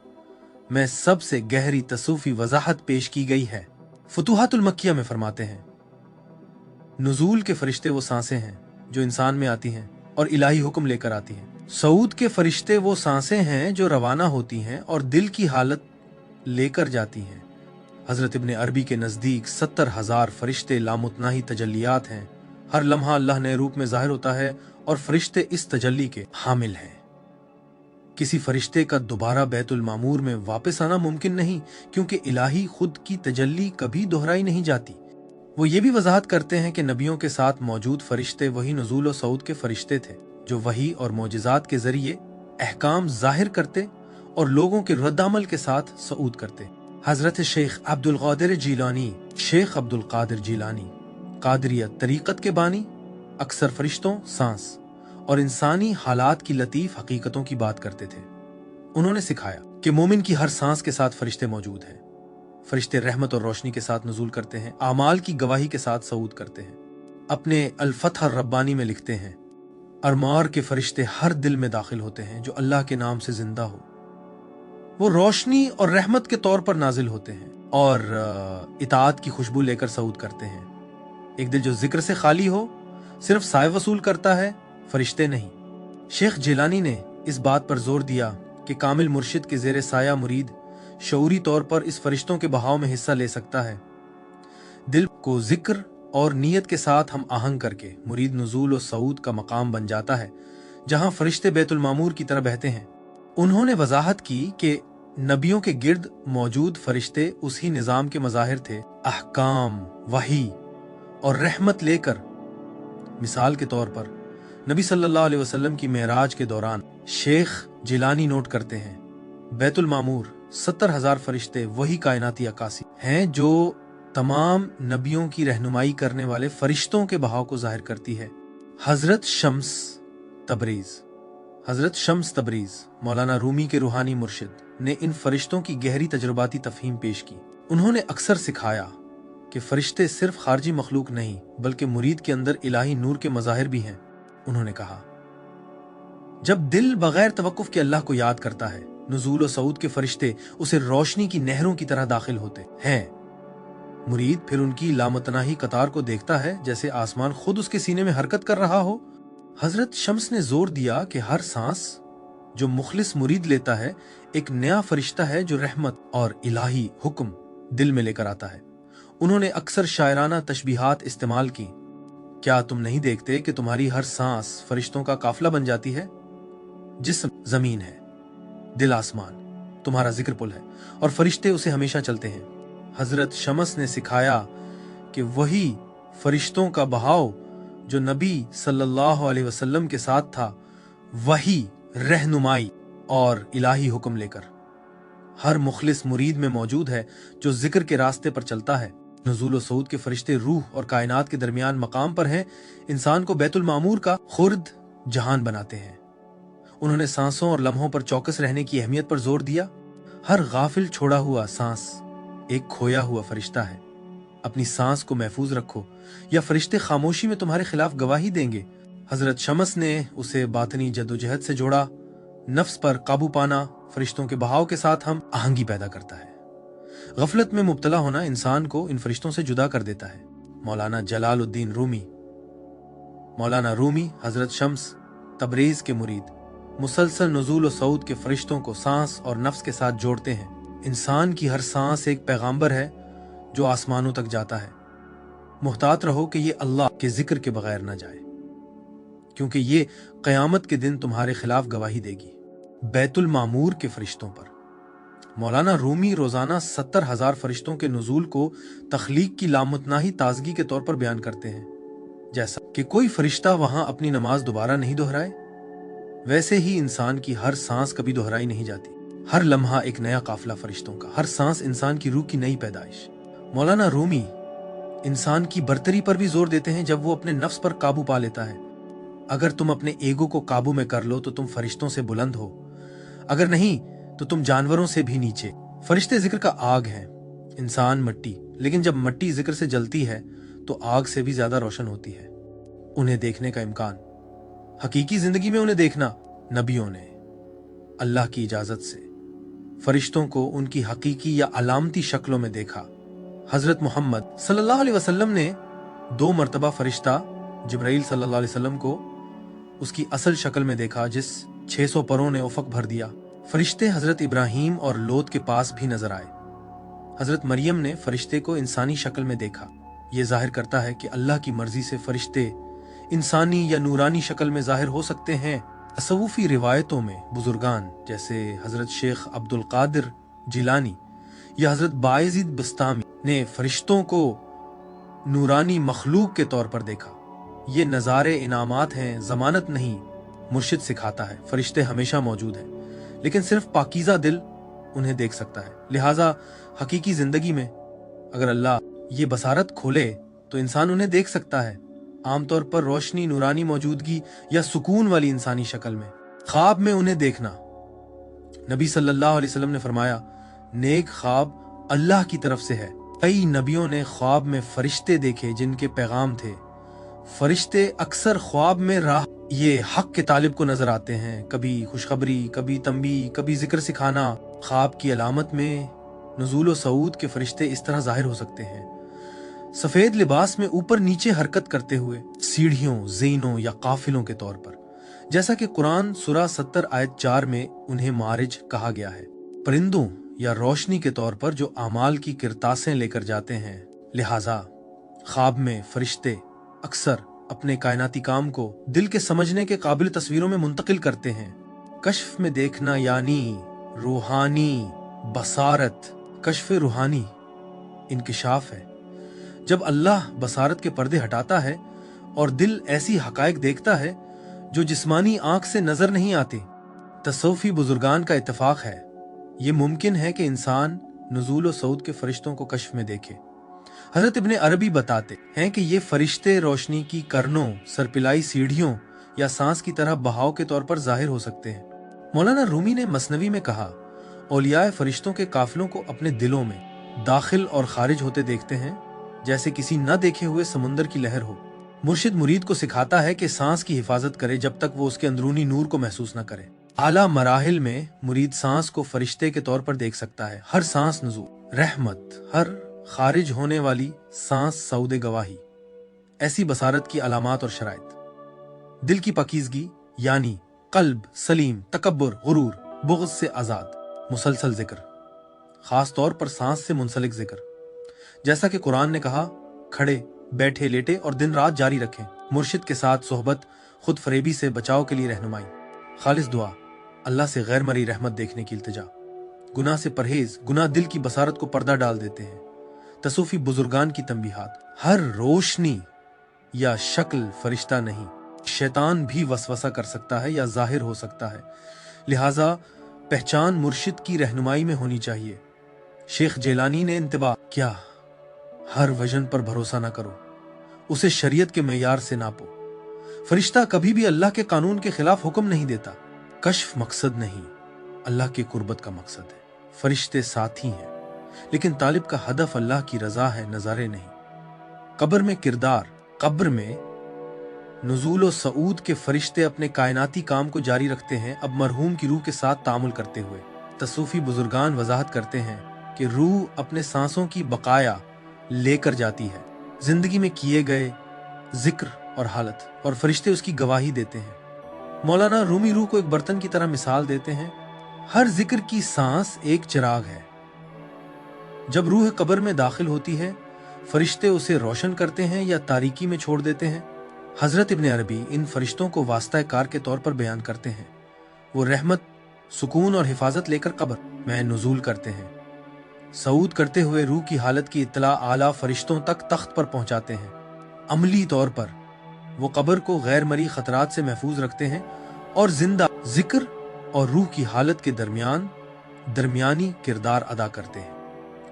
S1: में सबसे गहरी तसूफी वजाहत पेश की गई है। फुतूहातुल मक्किया में फरमाते हैं, नुज़ूल के फरिश्ते वो सांसें हैं जो इंसान में आती हैं और इलाही हुक्म लेकर आती हैं। सऊद के फरिश्ते वो सांसें हैं जो रवाना होती हैं और दिल की हालत लेकर जाती हैं। हजरत इब्ने अरबी के नजदीक 70,000 फरिश्ते लामुतनाही तजल्लियात हैं। हर लम्हा अल्लाह ने रूप में जाहिर होता है और फरिश्ते इस तजल्ली के हामिल हैं। किसी फरिश्ते का दोबारा बैतुल मामूर में वापस आना मुमकिन नहीं, क्योंकि इलाही खुद की तजल्ली कभी दोहराई नहीं जाती। वो ये भी वजाहत करते हैं कि नबियों के साथ मौजूद फरिश्ते वही नुज़ूल और सऊद के फरिश्ते थे जो वही और मोजिज़ात के जरिए अहकाम जाहिर करते और लोगों के रद्द-अमल के साथ सऊद करते। हजरत शेख अब्दुल कादिर जीलानी, शेख अब्दुल कादिर जीलानी कादरियत तरीक़त के बानी, अक्सर फरिश्तों, सांस और इंसानी हालात की लतीफ़ हकीकतों की बात करते थे। उन्होंने सिखाया कि मोमिन की हर सांस के साथ फरिश्ते मौजूद हैं। फरिश्ते रहमत और रोशनी के साथ नुज़ूल करते हैं, आमाल की गवाही के साथ सऊद करते हैं। अपने अल फतह रब्बानी में लिखते हैं, अरमार के फरिश्ते हर दिल में दाखिल होते हैं जो अल्लाह के नाम से जिंदा हो। वो रोशनी और रहमत के तौर पर नाजिल होते हैं और इताअत की खुशबू लेकर सऊद करते हैं। एक दिल जो जिक्र से खाली हो, सिर्फ साय वसूल करता है, फरिश्ते नहीं। शेख जिलानी ने इस बात पर जोर दिया कि कामिल मुर्शिद के जेर साया मुरीद शऊरी तौर पर इस फरिश्तों के बहाव में हिस्सा ले सकता है। दिल को जिक्र और नीयत के साथ हम आहंग करके मुरीद नुज़ूल और सऊद का मकाम बन जाता है, जहां फरिश्ते बैतुल मामूर की तरह बहते हैं। उन्होंने वजाहत की कि नबियों के गिर्द मौजूद फरिश्ते उसी निज़ाम के मज़ाहिर थे, अहकाम, वही और रहमत लेकर। मिसाल के तौर पर नबी सल्लल्लाहु अलैहि वसल्लम की मेराज के दौरान शेख जिलानी नोट करते हैं, बैतुल मामूर 70,000 फरिश्ते वही कायनाती अक्कासी हैं जो तमाम नबियों की रहनुमाई करने वाले फरिश्तों के बहाव को जाहिर करती है। हजरत शम्स तबरीज मौलाना रूमी के रूहानी मुर्शिद ने इन फरिश्तों की गहरी तजुर्बाती तफहीम पेश की। उन्होंने अक्सर सिखाया कि फरिश्ते सिर्फ खारजी मखलूक नहीं बल्कि मुरीद के अंदर इलाही नूर के मज़ाहिर भी हैं। उन्होंने कहा, जब दिल बगैर तवक्कुफ के अल्लाह को याद करता है, नुज़ूल और सऊद के फरिश्ते उसे रोशनी की नहरों की तरह दाखिल होते हैं। मुरीद फिर उनकी लामतनाही कतार को देखता है जैसे आसमान खुद उसके सीने में हरकत कर रहा हो। हजरत शम्स ने जोर दिया कि हर सांस जो मुखलिस मुरीद लेता है एक नया फरिश्ता है जो रहमत और इलाही हुक्म दिल में लेकर आता है। उन्होंने अक्सर शायराना तशबीहात इस्तेमाल की। क्या तुम नहीं देखते कि तुम्हारी हर सांस फरिश्तों का काफिला बन जाती है? जिस्म जमीन है, दिल आसमान, तुम्हारा जिक्र पुल है और फरिश्ते उसे हमेशा चलते हैं। हजरत शम्स ने सिखाया कि वही फरिश्तों का बहाव जो नबी सल्लल्लाहु अलैहि वसल्लम के साथ था, वही रहनुमाई और इलाही हुक्म लेकर हर मुखलिस मुरीद में मौजूद है जो जिक्र के रास्ते पर चलता है। नुज़ूल और सऊद के फरिश्ते रूह और कायनात के दरमियान मकाम पर हैं, इंसान को बैतुल मामूर का खुर्द जहान बनाते हैं। उन्होंने सांसों और लम्हों पर चौकस रहने की अहमियत पर जोर दिया। हर गाफिल छोड़ा हुआ सांस एक खोया हुआ फरिश्ता है। अपनी सांस को महफूज रखो या फरिश्ते खामोशी में तुम्हारे खिलाफ गवाही देंगे। हजरत शम्स ने उसे बातनी जद्दोजहद से जोड़ा। नफ्स पर काबू पाना फरिश्तों के बहाव के साथ हम आहंगी पैदा करता है। गफलत में मुब्तला होना इंसान को इन फरिश्तों से जुदा कर देता है। मौलाना रूमी हजरत शम्स तबरीज के मुरीद मुसलसल नुज़ूल और सऊद के फरिश्तों को सांस और नफ्स के साथ जोड़ते हैं। इंसान की हर सांस एक पैगाम्बर है जो आसमानों तक जाता है। मुहतात रहो कि ये अल्लाह के जिक्र के बगैर न जाए, क्योंकि ये क़यामत के दिन तुम्हारे खिलाफ गवाही देगी। बैतुल मामूर के फरिश्तों पर मौलाना रूमी रोजाना 70,000 फरिश्तों के नुज़ूल को तख्लीक की लामुतनाही ताजगी के तौर पर बयान करते हैं। जैसा कि कोई फरिश्ता वहां अपनी नमाज दोबारा नहीं दोहराए, वैसे ही इंसान की हर सांस कभी दोहराई नहीं जाती। हर लम्हा एक नया काफिला फरिश्तों का, हर सांस इंसान की रूह की नई पैदाइश। मौलाना रूमी इंसान की बरतरी पर भी जोर देते हैं जब वो अपने नफ्स पर काबू पा लेता है। अगर तुम अपने ईगो को काबू में कर लो तो तुम फरिश्तों से बुलंद हो, अगर नहीं तो तुम जानवरों से भी नीचे। फरिश्ते जिक्र का आग हैं, इंसान मिट्टी, लेकिन जब मिट्टी जिक्र से जलती है तो आग से भी ज्यादा रोशन होती है। उन्हें देखने का इम्कान, हकीकी जिंदगी में उन्हें देखना, नबियों ने अल्लाह की इजाजत से फरिश्तों को उनकी हकीकी या अलामती शक्लों में देखा। हजरत मोहम्मद सल्लल्लाहु अलैहि वसल्लम ने 2 मरतबा फरिश्ता जिब्राइल सल्लल्लाहु अलैहि वसल्लम को उसकी असल शक्ल में देखा, जिस 600 परों ने उफक भर दिया। फरिश्ते हजरत इब्राहिम और लोत के पास भी नजर आए। हजरत मरियम ने फरिश्ते को इंसानी शक्ल में देखा। यह जाहिर करता है कि अल्लाह की मर्जी से फरिश्ते इंसानी या नूरानी शक्ल में जाहिर हो सकते हैं। तसव्वुफी रिवायतों में बुजुर्गान जैसे हजरत शेख अब्दुल कादिर जिलानी या हजरत बायजीद बस्तामी ने फरिश्तों को नूरानी मखलूक के तौर पर देखा। ये नज़ारे इनामात हैं, जमानत नहीं। मुर्शिद सिखाता है फरिश्ते हमेशा मौजूद हैं, लेकिन सिर्फ पाकीज़ा दिल उन्हें देख सकता है। लिहाजा हकीकी जिंदगी में अगर अल्लाह ये बसारत खोले तो इंसान उन्हें देख सकता है, आमतौर पर रोशनी, नूरानी मौजूदगी या सुकून वाली इंसानी शक्ल में। ख्वाब में उन्हें देखना, नबी सल्लल्लाहु अलैहि वसल्लम ने फरमाया, नेक ख्वाब अल्लाह की तरफ से है। कई नबियों ने ख्वाब में फरिश्ते देखे जिनके पैगाम थे। फरिश्ते अक्सर ख्वाब में राह ये हक के तालिब को नजर आते हैं, कभी खुशखबरी, कभी तंबी, कभी जिक्र सिखाना। ख्वाब की अलामत में नुज़ूल व सऊद के फरिश्ते इस तरह जाहिर हो सकते हैं, सफेद लिबास में ऊपर नीचे हरकत करते हुए, सीढ़ियों, ज़ीनों या काफिलों के तौर पर, जैसा कि कुरान सूरा 70 आयत 4 में उन्हें मारिज कहा गया है। परिंदों या रोशनी के तौर पर जो आमाल की किरतासें लेकर जाते हैं। लिहाजा ख्वाब में फरिश्ते अक्सर अपने कायनाती काम को दिल के समझने के काबिल तस्वीरों में मुंतकिल करते हैं। कश्फ में देखना यानी रूहानी बसारत। कश्फ रूहानी इंकिशाफ है, जब अल्लाह बसारत के पर्दे हटाता है और दिल ऐसी हकायक देखता है जो जिस्मानी आंख से नजर नहीं आती। तसव्वुफी बुजुर्गान का इत्तेफाक है, ये मुमकिन है कि इंसान नुज़ूल व सऊद के फरिश्तों को कश्फ में देखे। हजरत इब्ने अरबी बताते हैं कि ये फरिश्ते रोशनी की करनों, सरपिलाई सीढ़ियों या सांस की तरह बहाव के तौर पर जाहिर हो सकते हैं। मौलाना रूमी ने मसनवी में कहा, औलियाए फरिश्तों के काफिलों को अपने दिलों में दाखिल और खारिज होते देखते हैं, जैसे किसी न देखे हुए समुंदर की लहर हो। मुर्शिद मुरीद को सिखाता है कि सांस की हिफाजत करे जब तक वो उसके अंदरूनी नूर को महसूस न करे। आला मराहिल में मुरीद सांस को फरिश्ते के तौर पर देख सकता है। हर सांस नुज़ूल रहमत, हर खारिज होने वाली सांस सऊद गवाही। ऐसी बसारत की अलामात और शराइत। दिल की पाकीज़गी यानी कल्ब सलीम, तकब्बुर, गुरूर, बुग़्ज़ से आज़ाद। मुसलसल जिक्र, खास तौर पर सांस से मुंसलिक जिक्र, जैसा कि कुरान ने कहा, खड़े बैठे लेटे और दिन रात जारी रखें। मुर्शिद के साथ सोहबत, खुद फरेबी से बचाव के लिए रहनुमाई। खालिस दुआ, अल्लाह से गैर मरी रहमत देखने की इल्तिजा। गुनाह से परहेज, गुनाह दिल की बसारत को पर्दा डाल देते हैं। तसूफी बुजुर्गान की तंबीहात, हर रोशनी या शक्ल फरिश्ता नहीं, शैतान भी वसवसा कर सकता है या जाहिर हो सकता है। लिहाजा पहचान मुर्शिद की रहनुमाई में होनी चाहिए। शेख जेलानी ने इंतबा किया, हर वजन पर भरोसा ना करो, उसे शरीयत के मेयार से नापो। फरिश्ता कभी भी अल्लाह के कानून के खिलाफ हुक्म नहीं देता। कश्फ मकसद नहीं, अल्लाह की कुर्बत का मकसद है। फरिश्ते साथी हैं, लेकिन तालिब का हदफ अल्लाह की रजा है, नजारे नहीं। कब्र में किरदार, कब्र में नुज़ूल व सऊद के फरिश्ते अपने कायनाती काम को जारी रखते हैं, अब मरहूम की रूह के साथ तामुल करते हुए। तसूफी बुजुर्गान वजाहत करते हैं कि रूह अपने सांसों की बकाया लेकर जाती है, जिंदगी में किए गए जिक्र और हालत, और फरिश्ते उसकी गवाही देते हैं। मौलाना रूमी रूह को एक बर्तन की तरह मिसाल देते हैं। हर जिक्र की सांस एक चिराग है। जब रूह कब्र में दाखिल होती है, फरिश्ते उसे रोशन करते हैं या तारीकी में छोड़ देते हैं। हजरत इब्ने अरबी इन फरिश्तों को वास्ता कार के तौर पर बयान करते हैं। वो रहमत, सुकून और हिफाजत लेकर कब्र में नुज़ूल करते हैं। सऊद करते हुए रूह की हालत की इत्तला आला फरिश्तों तक तख्त पर पहुंचाते हैं। अमली तौर पर वो कब्र को गैर मरी खतरात से महफूज रखते हैं और जिंदा जिक्र और रूह की हालत के दरमियानी किरदार अदा करते हैं।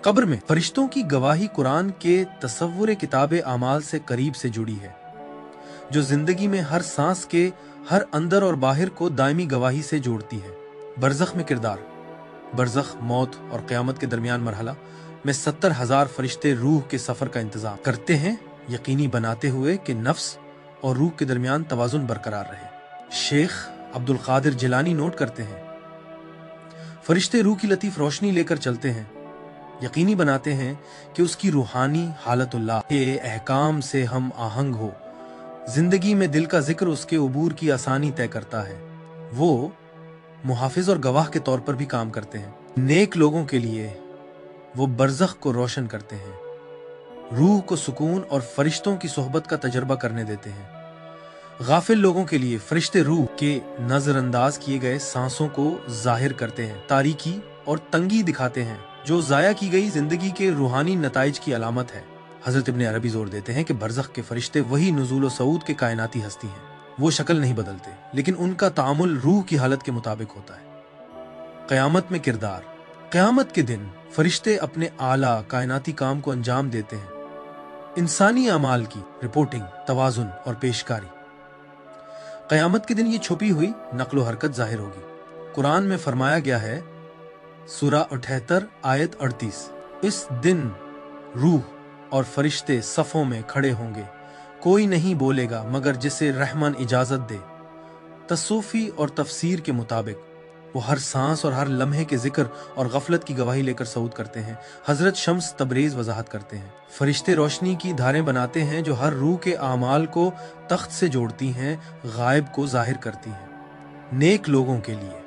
S1: कब्र में फरिश्तों की गवाही कुरान के तसव्वुर किताब आमाल से करीब से जुड़ी है, जो जिंदगी में हर सांस के हर अंदर और बाहर को दायमी गवाही से जोड़ती है। बरज़ख में किरदार, बरज़ख मौत और क़यामत के दरमियान मरहला में 70,000 फरिश्ते रूह के सफर का इंतजाम करते हैं, यकीनी बनाते हुए कि नफ्स और रूह के दरमियान तवाज़ुन बरकरार रहे। शेख अब्दुल कादिर जिलानी नोट करते हैं, फरिश्ते रूह की लतीफ रोशनी लेकर चलते हैं, यकीनी बनाते हैं कि उसकी रूहानी हालतुल्लाह के अहकाम से हम आहंग हो। जिंदगी में दिल का जिक्र उसके उबूर की आसानी तय करता है। वो मुहाफिज और गवाह के तौर पर भी काम करते हैं। नेक लोगों के लिए वो बरज़ख को रोशन करते हैं, रूह को सुकून और फरिश्तों की सोहबत का तजर्बा करने देते हैं। गाफिल लोगों के लिए फरिश्ते रूह के नजरअंदाज किए गए सांसों को जाहिर करते हैं, तारीकी और तंगी दिखाते हैं, जो जाया की गई जिंदगी के रूहानी नताइज की अलामत है। हजरत इब्ने अरबी जोर देते हैं कि बरज़ख के फरिश्ते वही नुज़ूल व सऊद के कायनाती हस्ती हैं। वो शक्ल नहीं बदलते, लेकिन उनका तामुल रूह की हालत के मुताबिक होता है। क़यामत में किरदार, क़यामत के दिन फरिश्ते अपने आला कायनाती काम को अंजाम देते हैं। इंसानी अमाल की रिपोर्टिंग, तवाज़ुन और पेशकारी। क़यामत के दिन ये छुपी हुई नक्लो हरकत जाहिर होगी। कुरान में फरमाया गया है, सूरा 78 आयत 38, इस दिन रूह और फरिश्ते सफ़ों में खड़े होंगे, कोई नहीं बोलेगा मगर जिसे रहमान इजाजत दे। तस्सूफी और तफसीर के मुताबिक वो हर सांस और हर लम्हे के जिक्र और गफलत की गवाही लेकर सऊद करते हैं। हजरत शम्स तबरेज वजाहत करते हैं, फरिश्ते रोशनी की धारें बनाते हैं जो हर रूह के आमाल को तख्त से जोड़ती हैं, गायब को जाहिर करती हैं। नेक लोगों के लिए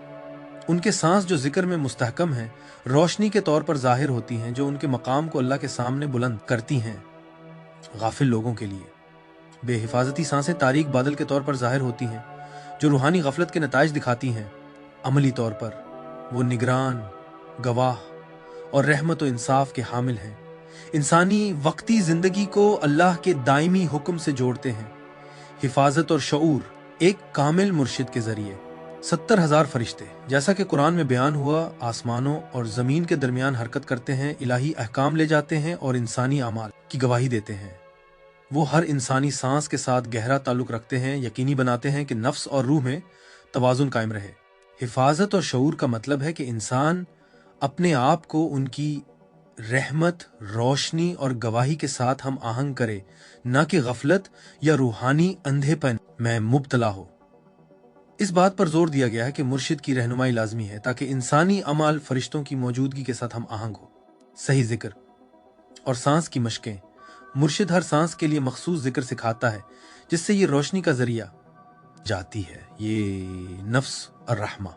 S1: उनके सांस जो जिक्र में मुस्तहकम हैं, रोशनी के तौर पर जाहिर होती हैं जो उनके मकाम को अल्लाह के सामने बुलंद करती हैं। गाफिल लोगों के लिए बेहिफाजती सांसें तारीक बादल के तौर पर जाहिर होती हैं जो रूहानी गफलत के नताइज दिखाती हैं। अमली तौर पर वो निगरान, गवाह और रहमत व इंसाफ के हामिल हैं। इंसानी वक्ती जिंदगी को अल्लाह के दायमी हुक्म से जोड़ते हैं। हिफाजत और शऊर एक कामिल मुर्शिद के जरिए 70,000 फरिश्ते, जैसा कि कुरान में बयान हुआ, आसमानों और जमीन के दरमियान हरकत करते हैं, इलाही अहकाम ले जाते हैं और इंसानी अमाल की गवाही देते हैं। वो हर इंसानी सांस के साथ गहरा ताल्लुक रखते हैं, यकीनी बनाते हैं कि नफ्स और रूह में तवाजुन कायम रहे। हिफाजत और शऊर का मतलब है कि इंसान अपने आप को उनकी रहमत, रोशनी और गवाही के साथ हम आहंग करे, न कि गफलत या रूहानी अंधेपन में मुब्तला हो। इस बात पर जोर दिया गया है कि मुर्शिद की रहनुमाई लाजमी है ताकि इंसानी अमाल फरिश्तों की मौजूदगी के साथ हम आहंग हो। सही जिक्र और सांस की मशकें। मुर्शिद हर सांस के लिए मखसूस जिक्र सिखाता है जिससे ये रोशनी का जरिया जाती है। ये नफ्स और रहमा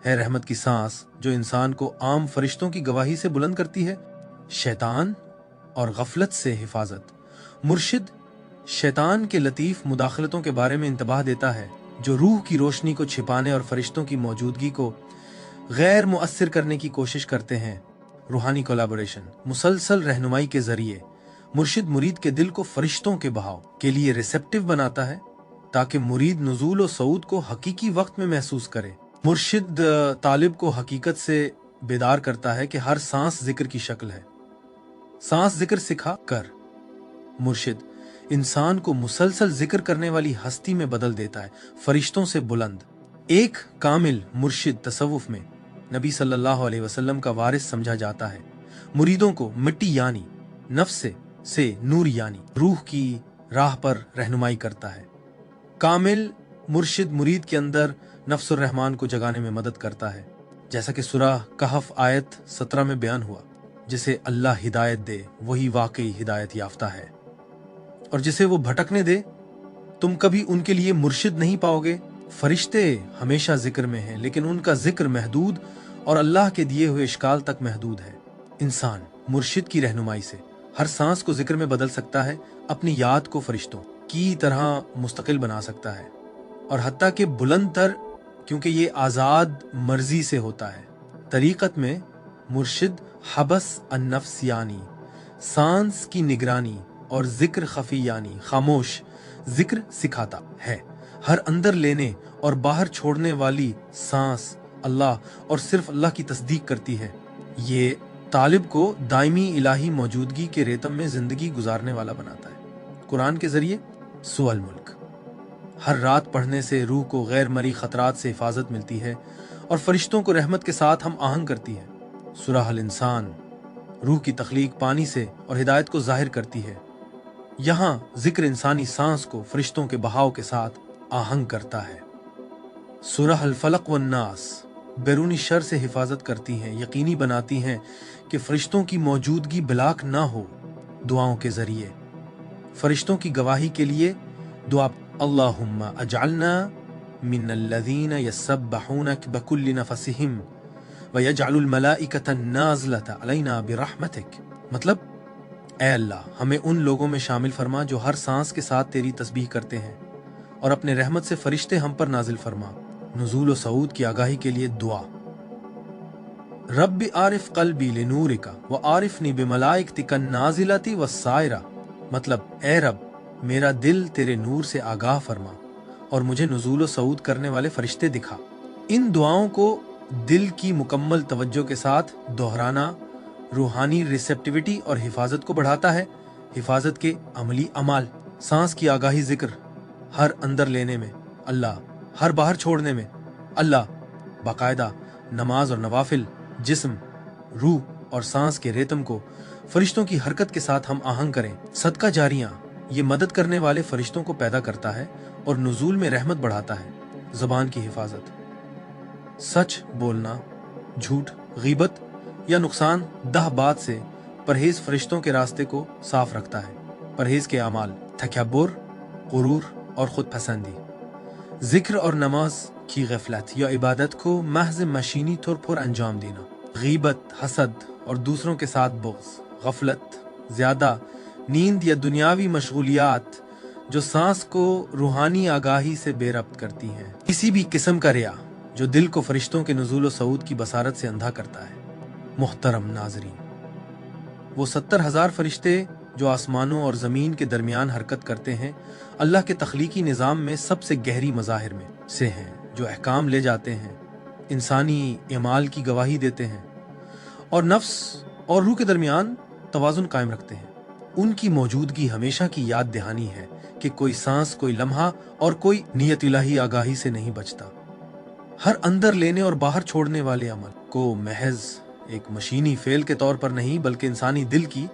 S1: है, रहमत की सांस जो इंसान को आम फरिश्तों की गवाही से बुलंद करती है। शैतान और गफलत से हिफाजत। मुर्शिद शैतान के लतीफ मुदाखलतों के बारे में इंतबाह देता है जो रूह की रोशनी को छिपाने और फरिश्तों की मौजूदगी को गैर मुअस्सिर करने की कोशिश करते हैं। रूहानी कोलैबोरेशन। मुसलसल रहनुमाई के जरिए मुर्शिद मुरीद के दिल को फरिश्तों के बहाव के लिए रिसेप्टिव बनाता है ताकि मुरीद नुज़ूल और सऊद को हकीकी वक्त में महसूस करे। मुर्शिद तालिब को हकीकत से बेदार करता है कि हर सांस जिक्र की शक्ल है। सांस जिक्र सिखा कर मुर्शिद इंसान को मुसलसल जिक्र करने वाली हस्ती में बदल देता है, फरिश्तों से बुलंद। एक कामिल मुर्शिद तसव्वुफ में नबी सल्लल्लाहु अलैहि वसल्लम का वारिस समझा जाता है। मुरीदों को मिट्टी यानी नफ्स से नूर यानी रूह की राह पर रहनुमाई करता है। कामिल मुर्शिद मुरीद के अंदर नफ्सुर रहमान को जगाने में मदद करता है, जैसा कि सूरह कहफ आयत 17 में बयान हुआ। जिसे अल्लाह हिदायत दे वही वाकई हिदायत याफ्ता है, और जिसे वो भटकने दे तुम कभी उनके लिए मुर्शिद नहीं पाओगे। फरिश्ते हमेशा जिक्र में हैं, लेकिन उनका जिक्र महदूद और अल्लाह के दिए हुए इश्काल तक महदूद है। इंसान मुर्शिद की रहनुमाई से हर सांस को जिक्र में बदल सकता है, अपनी याद को फरिश्तों की तरह मुस्तकिल बना सकता है, और हत्ता के बुलंद तर, क्योंकि ये आज़ाद मर्जी से होता है। तरीक़त में मुर्शिद हबस अन्नफ्स यानी सांस की निगरानी और जिक्र खफी यानी खामोश जिक्र सिखाता है। हर अंदर लेने और बाहर छोड़ने वाली सांस अल्लाह और सिर्फ अल्लाह की तस्दीक करती है। ये तालिब को दायमी इलाही मौजूदगी के रेतम में जिंदगी गुजारने वाला बनाता है। कुरान के जरिए सुअल मुल्क। हर रात पढ़ने से रूह को गैर मरी खतरात से हिफाजत मिलती है और फरिश्तों को रहमत के साथ हम आहंग करती है। सूरह अल इंसान रूह की तख्लीक पानी से और हिदायत को जाहिर करती है। यहाँ जिक्र इंसानी सांस को फरिश्तों के बहाव के साथ आहंग करता है। सूरह अल फलक व नास बैरूनी शर से हिफाजत करती हैं, यकीनी बनाती हैं कि फरिश्तों की मौजूदगी बिलाक ना हो। दुआओं के जरिए फरिश्तों की गवाही के लिए दुआ, अल्लाहुम्मा अजअलना मिनल्लज़ीना यस्सब्बहूनक बकुल्लि नफसिहिम व यजअलुल मलाइकता नाज़िलता अलैना बिरहमतिक। मतलब, ऐ अल्लाह हमें उन लोगों में शामिल फरमा जो हर सांस के साथ तेरी तस्बीह करते हैं, और अपने रहमत से फरिश्ते हम पर नाजिल फरमा। नुज़ूल व सऊद की आगाही के लिए दुआ, रब्बि आरिफ क़ल्बी लिनूरिका व आरिफनी बिमलाइकतिका नाज़िलती व सायरा। मतलब, ऐ रब मेरा दिल तेरे नूर से आगाह फरमा और मुझे नुज़ूल व सऊद करने वाले फरिश्ते दिखा। इन दुआओं को दिल की मुकम्मल तवज्जो के साथ दोहराना रूहानी रिसेप्टिविटी और हिफाजत को बढ़ाता है। हिफाजत के अमली अमाल, सांस की आगाही जिक्र, हर अंदर लेने में अल्लाह, हर बाहर छोड़ने में अल्लाह, बाकायदा नमाज और नवाफिल, जिस्म, रूह और सांस के रेतम को फरिश्तों की हरकत के साथ हम आहंग करें। सदका जारियां ये मदद करने वाले फरिश्तों को पैदा करता है और नुज़ूल में रहमत बढ़ाता है। ज़बान की हिफाजत, सच बोलना, झूठ, गीबत या नुकसान दह बात से परहेज फरिश्तों के रास्ते को साफ रखता है। परहेज के अमाल, तकब्बुर, गुरूर और खुद पसंदी, जिक्र और नमाज की गफलत या इबादत को महज मशीनी तौर पर अंजाम देना, गीबत, हसद और दूसरों के साथ बुग़्ज़, गफलत, ज़्यादा नींद या दुनियावी मशगूलियात जो सांस को रूहानी आगाही से बेरब्त करती हैं। किसी भी किस्म का रिया जो दिल को फरिश्तों के नुज़ूल व सऊद की बसारत से अंधा करता है। मुहतरम नाज़रीन, वो 70,000 फरिश्ते जो आसमानों और ज़मीन के दरमियान हरकत करते हैं, अल्लाह के तख्लीकी निज़ाम में सबसे गहरी मज़ाहिर में से हैं, जो अहकाम ले जाते हैं, इंसानी इमाल की गवाही देते हैं और नफ्स और रूह के दरमियान तवाज़ुन कायम रखते हैं। उनकी मौजूदगी हमेशा की याद दहानी है कि कोई सांस, कोई लम्हा और कोई नियत इलाही आगाही से नहीं बचता। हर अंदर लेने और बाहर छोड़ने वाले अमल को महज एक मशीनी फेल के तौर पर नहीं, बल्कि इंसानी दिल की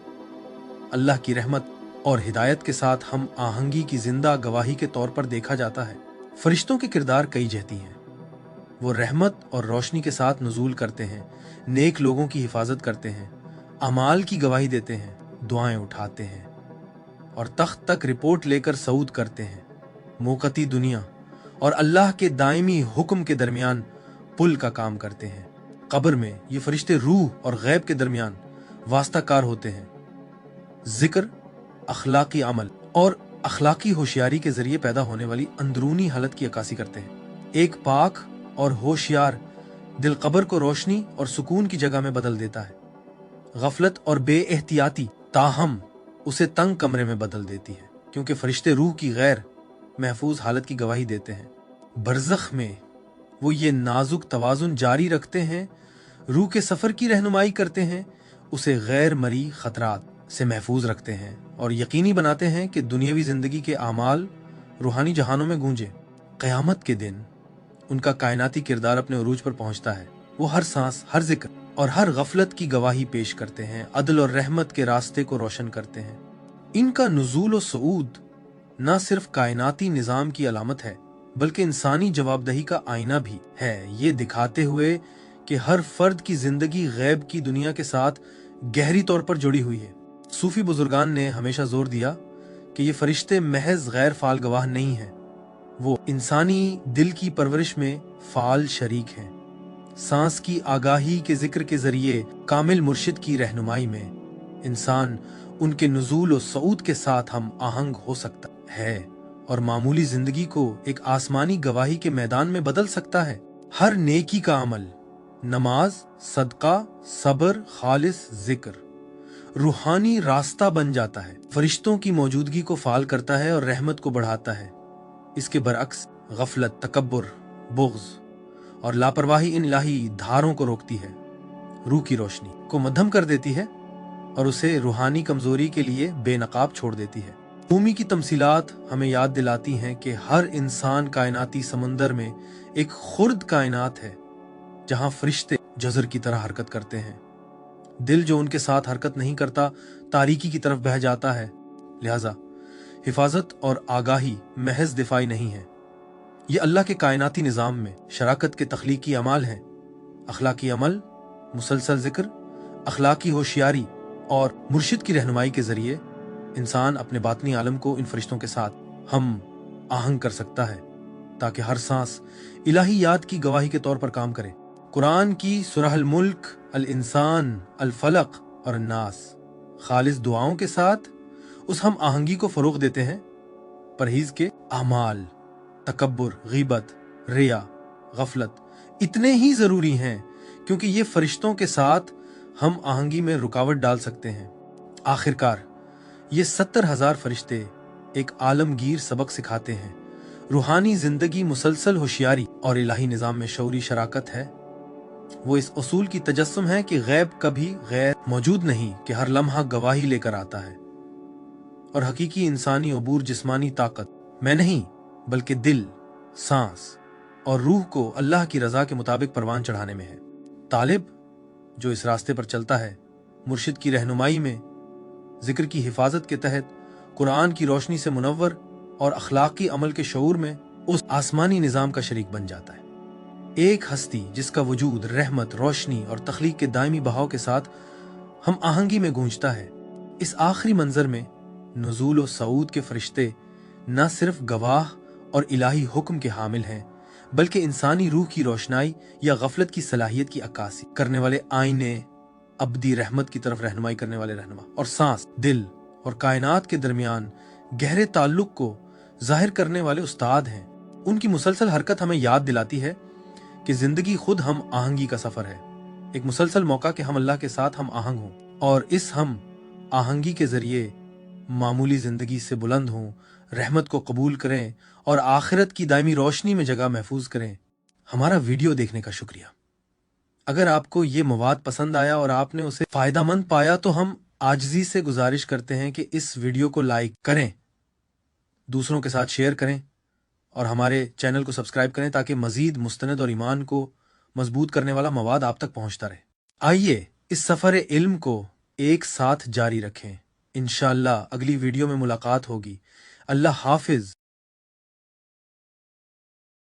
S1: अल्लाह की रहमत और हिदायत के साथ हम आहंगी की जिंदा गवाही के तौर पर देखा जाता है। फरिश्तों के किरदार कई जहती हैं। वो रहमत और रोशनी के साथ नुज़ूल करते हैं, नेक लोगों की हिफाजत करते हैं, अमाल की गवाही देते हैं, दुआएं उठाते हैं और तख्त तक रिपोर्ट लेकर सऊद करते हैं। मौक़ती दुनिया और अल्लाह के दायमी हुक्म के दरमियान पुल का काम करते हैं। कब्र में ये फरिश्ते रूह और गैब के दरमियान वास्ताकार होते हैं। जिक्र, अखलाकी अमल और अखलाकी होशियारी के जरिए पैदा होने वाली अंदरूनी हालत की अक्कासी करते हैं। एक पाक और होशियार दिल कब्र को रोशनी और सुकून की जगह में बदल देता है। गफलत और बेएहतियाती ताहम उसे तंग कमरे में बदल देती है, क्योंकि फरिश्ते रूह की गैर महफूज हालत की गवाही देते हैं। बरज़ख में वो ये नाजुक तवाज़ुन जारी रखते हैं, रूह के सफ़र की रहनुमाई करते हैं, उसे गैर मरी खतरात से महफूज रखते हैं और यकीनी बनाते हैं कि दुनियावी ज़िंदगी के आमाल रूहानी जहानों में गूंजे। क़यामत के दिन उनका कायनाती किरदार अपने उरूज पर पहुंचता है। वो हर सांस, हर जिक्र और हर गफलत की गवाही पेश करते हैं, अदल और रहमत के रास्ते को रोशन करते हैं। इनका नुज़ूल व सऊद न सिर्फ कायनाती निज़ाम की अलामत है, बल्कि इंसानी जवाबदही का आईना भी है, ये दिखाते हुए कि हर फर्द की जिंदगी गैब की दुनिया के साथ गहरी तौर पर जुड़ी हुई है। सूफी बुजुर्गान ने हमेशा जोर दिया कि ये फरिश्ते महज गैर फाल गवाह नहीं हैं, वो इंसानी दिल की परवरिश में फाल शरीक हैं। सांस की आगाही के जिक्र के जरिए कामिल मुर्शिद की रहनुमाई में इंसान उनके नुज़ूल व सऊद के साथ हम आहंग हो सकता है और मामूली जिंदगी को एक आसमानी गवाही के मैदान में बदल सकता है। हर नेकी का अमल, नमाज, सदका, सब्र, खालिस जिक्र रूहानी रास्ता बन जाता है, फरिश्तों की मौजूदगी को फाल करता है और रहमत को बढ़ाता है। इसके बरअक्स गफलत, तकब्बुर, बुग़्ज़ और लापरवाही इन इलाही धारों को रोकती है, रूह की रोशनी को मध्यम कर देती है और उसे रूहानी कमजोरी के लिए बेनकाब छोड़ देती है। भूमि की तमसीलात हमें याद दिलाती हैं कि हर इंसान कायनाती समंदर में एक खुर्द कायनात है, जहां फरिश्ते जज़र की तरह हरकत करते हैं। दिल जो उनके साथ हरकत नहीं करता, तारीकी की तरफ बह जाता है। लिहाजा हिफाजत और आगाही महज दिफाई नहीं है, ये अल्लाह के कायनाती निज़ाम में शराकत के तख्लीकी अमाल हैं। अखलाकी अमल, मुसलसल जिक्र, अखलाकी होशियारी और मुर्शिद की रहनुमाई के जरिए इंसान अपने बातनी आलम को इन फरिश्तों के साथ हम आहंग कर सकता है, ताकि हर सांस इलाही याद की गवाही के तौर पर काम करे। कुरान की सूरह अल मुल्क, अल इंसान, अल फलक और अन्नास खालिस दुआओं के साथ उस हम आहंगी को फरोग देते हैं। परहेज के अमाल, तकब्बुर, गीबत, रिया, गफलत इतने ही जरूरी हैं, क्योंकि ये फरिश्तों के साथ हम आहंगी में रुकावट डाल सकते हैं। आखिरकार ये 70,000 फरिश्ते एक आलमगीर सबक सिखाते हैं। रूहानी जिंदगी मुसलसल होशियारी और इलाही निज़ाम में शौरी शराकत है। वो इस उसूल की तजस्सुम है कि गैब कभी गैर मौजूद नहीं, कि हर लम्हा गवाही लेकर आता है और हकीकी इंसानी अबूर जिस्मानी ताकत में नहीं, बल्कि दिल, सांस और रूह को अल्लाह की रजा के मुताबिक परवान चढ़ाने में है। तालिब जो इस रास्ते पर चलता है, मुर्शिद की रहनुमाई में, जिक्र की हिफाजत के तहत, कुरान की रोशनी से मुनव्वर اور اخلاقی عمل کے شعور میں اس آسمانی نظام کا شریک بن جاتا ہے۔ ایک ہستی جس کا وجود رحمت، روشنی اور تخلیق کے دائمی بہاؤ کے ساتھ ہم آہنگی میں گونجتا ہے۔ اس آخری منظر میں نزول و صعود کے فرشتے نہ صرف گواہ اور الہی حکم کے حامل ہیں، بلکہ انسانی روح کی روشنائی یا غفلت کی صلاحیت کی عکاسی کرنے والے آئینے، ابدی رحمت کی طرف رہنمائی کرنے والے رہنما، اور سانس، دل اور کائنات کے درمیان گہرے تعلق کو ظاہر کرنے والے استاد ہیں۔ ان کی مسلسل حرکت ہمیں یاد دلاتی ہے کہ زندگی خود ہم آہنگی کا سفر ہے، ایک مسلسل موقع کہ ہم اللہ کے ساتھ ہم آہنگ ہوں اور اس ہم آہنگی کے ذریعے معمولی زندگی سے بلند ہوں، رحمت کو قبول کریں اور آخرت کی دائمی روشنی میں جگہ محفوظ کریں۔ ہمارا ویڈیو دیکھنے کا شکریہ۔ اگر آپ کو یہ مواد پسند آیا اور آپ نے اسے فائدہ مند پایا تو ہم عاجزی سے گزارش کرتے ہیں کہ اس ویڈیو کو لائک کریں، دوسروں کے ساتھ شیئر کریں اور ہمارے چینل کو سبسکرائب کریں تاکہ مزید مستند اور ایمان کو مضبوط کرنے والا مواد آپ تک پہنچتا رہے۔ آئیے اس سفر علم کو ایک ساتھ جاری رکھیں۔ انشاءاللہ اگلی ویڈیو میں ملاقات ہوگی۔ اللہ حافظ۔